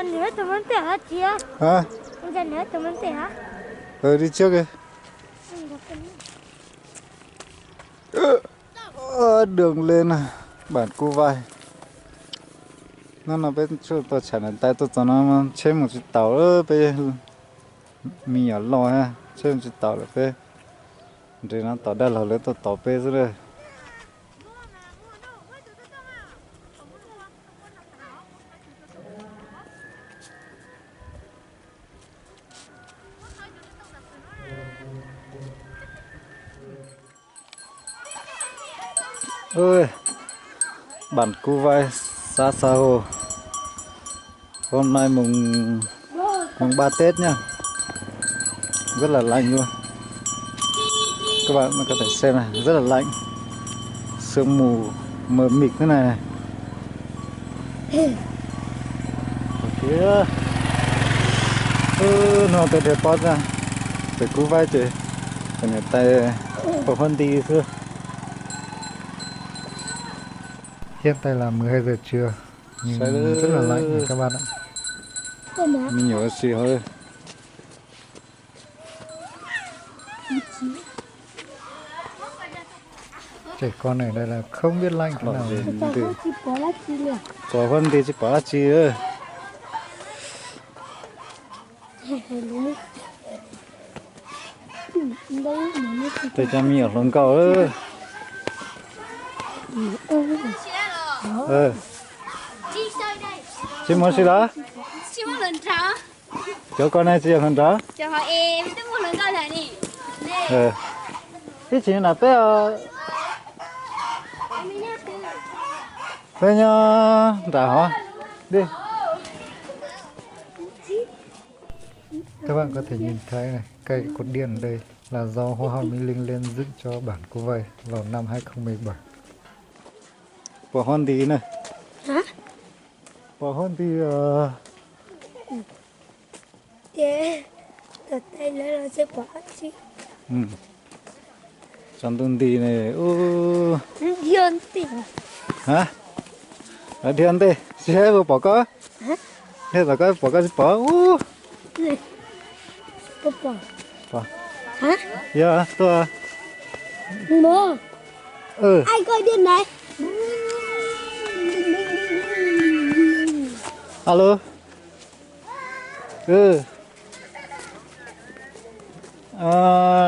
Anh nhớ tụi mình hả chị á? Hả? Anh nhớ tụi mình hả? Đi trước đi. Đường lên bản Cô Vai. Nó là bên chỗ tôi chả là tay tôi cho nó trên một chiếc tàu đó bên mình ở lò ha, trên một chiếc tàu là bên rồi nó tàu đây là lấy tôi tàu bên rồi. Ôi, bản Cô Vai xa xa hồ. Hôm nay mùng 3 Tết nha, rất là lạnh luôn. Các bạn có thể xem này, rất là lạnh, sương mù mờ mịt thế này. Ở phía nó từ đẹp quá ra, từ Cô Vai chị, từ người ta có hơn đi thôi. Hiện tại là 12 giờ trưa, nhưng rất là lạnh này các bạn ạ. Mình nhớ gì thôi. Trẻ con này đây là không biết lạnh thế nào. Có hơn thì chỉ bỏ là chi thôi. Tôi cho mình ở lồng cầu ơi. Chị muốn gì đó? Chị muốn lần trắng. Cho con này chị lần trắng. Cho họ em tôi muốn lần trắng này nè. Cái chị là bé bé nhá, trả hả? Đi. Các bạn có thể nhìn thấy này, cây cột điện ở đây là do Hoa hậu Mỹ Linh lên dựng cho bản Cô Vai vào năm 2017. Bỏ hôn tí này. Hả? Bỏ hôn tí từ tay lấy là sẽ bỏ chị. Trong tuần tí này. Điên tỉ. Hả? Ở điên tỉ. Chị hãy bỏ có. Hả? Thế là có bỏ có bỏ. Này. Bỏ. Bỏ. Hả? Dạ, tôi Bố. Ai coi điện này? Alo.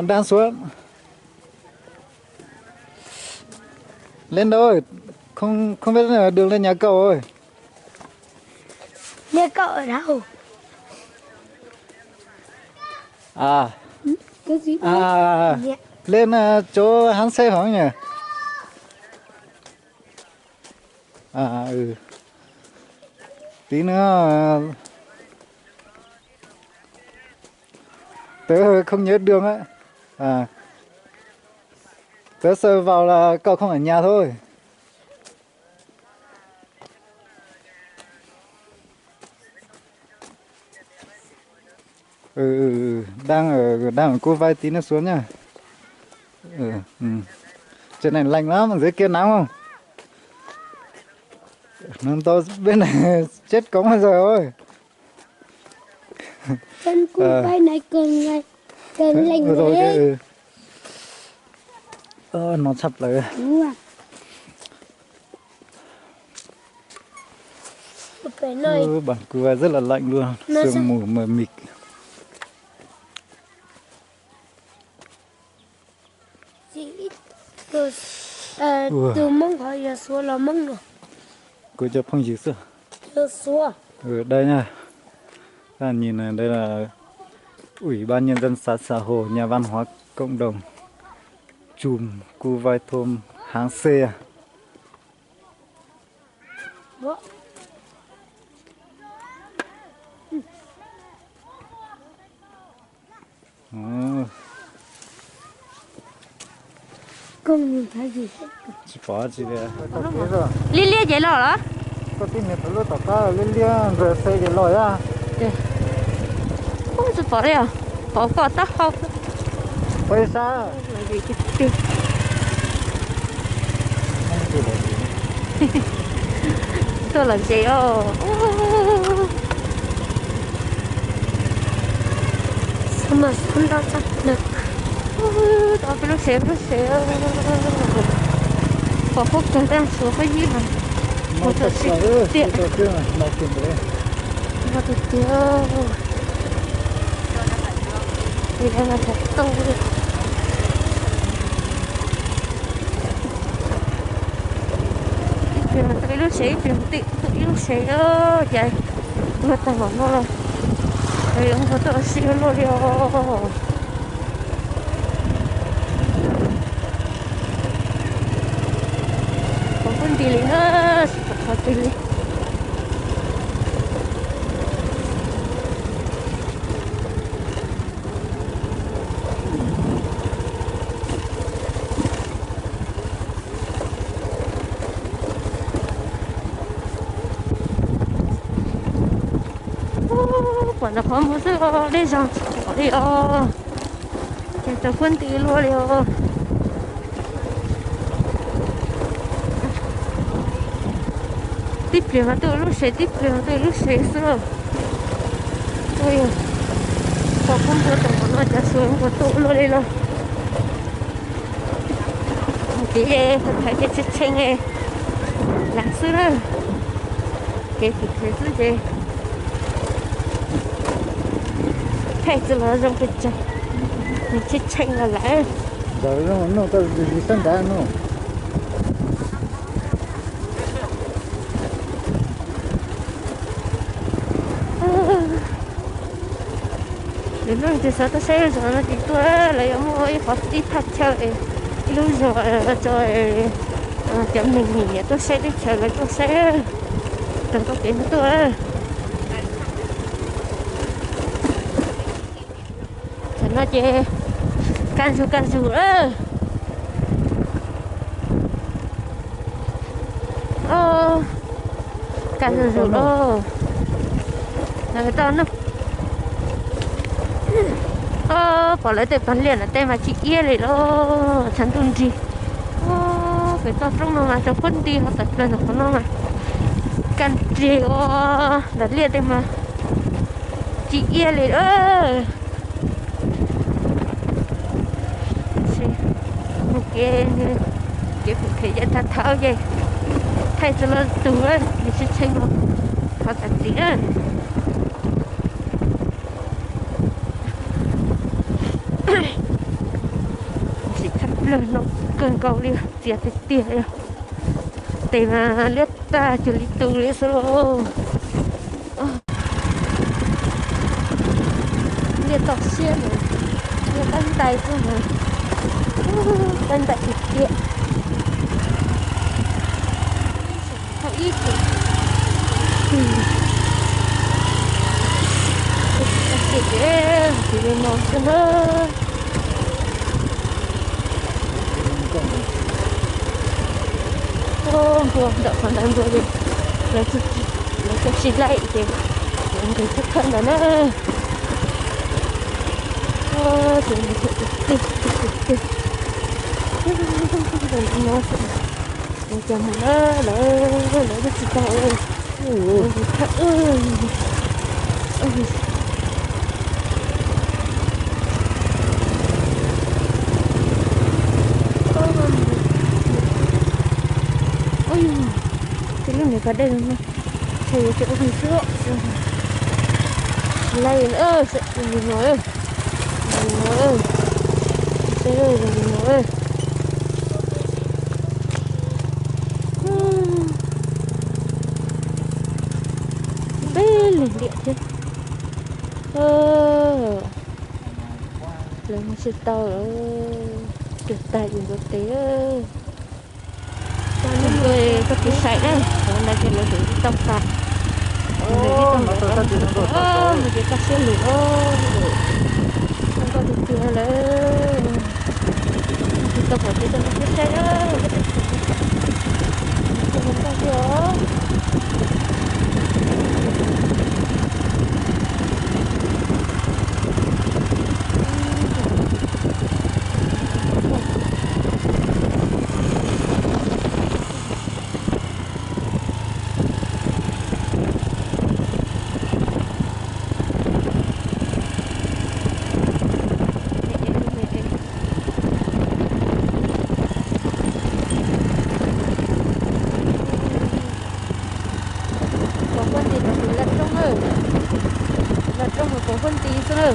Đang xuống. Lên đâu rồi? Không biết là đường lên nhà cậu rồi. Nhà cậu ở đâu? Cái gì? Lên chỗ hắn xe hả nhỉ? Tí nữa tớ không nhớ đường á. Tớ sơ vào là cậu không ở nhà thôi. Đang ở Cô Vai, tí nữa xuống nhá. Trên này lạnh lắm, dưới kia nóng không? Nên tôi bên này chết cống bao giờ rồi. Trên Cô Vai này cần lạnh đấy. Nó sập lại. Bản Cô Vai rất là lạnh luôn, sương mù mờ mịt. Từ mông hỏi giờ xuống là mông rồi. Cô cho phong gì xưa? Xuống. Đây nha. Các bạn nhìn này, đây là Ủy ban Nhân dân xã Xà Hồ, nhà văn hóa cộng đồng Chùm Cô Vai thôn Háng Xê. Không nhìn thấy gì hết. Chỉ bỏ gì đấy. Liên liên vậy đó. Có tin này phải lôi tỏ ca liên liên rồi xây cái lòi á. Không sẽ bỏ đây à? Bỏ tắt không? Quay xa. Tôi làm gì ô? mà không đo chắc được. Đó cái lúc xe có phút cái đang số cái gì mà Một thật cái sự tiện cái kia này, một cái đấy. mà thực tiện thì em là thật to đi cái lúc xe tiền tiện tự lúc xe đó vậy người ta bảo nó là thì ông có tự xe luôn đi còn con đi lên nữa còn đi lên còn là không có sự đi rằng đi thì tập quân tí luôn đi tiếp liền mà tôi lúc sẽ tiếp liền tôi lúc sẽ sửa tôi có không có tổng nó trả xuống của tôi luôn đi luôn tí thấy cái chết chênh này là sửa cái gì hay là trong cái chân mình chết chênh là lại Rồi nó có gì sẵn đã nó. đến lúc thì sao tôi sẽ rồi nó thì tôi lấy mỗi phát đi phát chơi lúc rồi cho chấm mình nghỉ tôi sẽ đi chơi lại tôi sẽ đừng có kiếm tôi cho nó chơi can dù đó can dù đó người ta nó bỏ lấy tên bắn liền là tên mà chị kia này nó chẳng tuân gì cái to trong nó mà cho quân đi họ tập lên nó nó mà can gì đặt liền tên mà chị kia này đó một cái phải dẫn thật thao vậy thay cho nó từ ấy thì sẽ chơi nó họ tập gì đó chỉ thắt lên nó cần cầu đi tiệt tiệt để mà lết ta chỉ đi từ lết số lết tóc xiên này lết đánh tay thôi mà đánh tay tiệt tiệt họ ít rồi thì nó cho nó đợi còn đang rồi đi lấy cái xịt lại thì mình thấy chắc thân là nó thì mình sẽ nó cho nó lấy cái xịt lại ơi cái lúc này vào đây rồi thì chỗ gì sữa này nữa mình nói ơi đây rồi mình nói ơi bên liền điện thế lấy một chiếc tàu tuyệt tài dùng quốc tế những người có cái sải đấy còn đây thì là đủ tông cả mình cái cà phê lửa không có được kia lên thì tông phải cái sải đó không có gì Ừ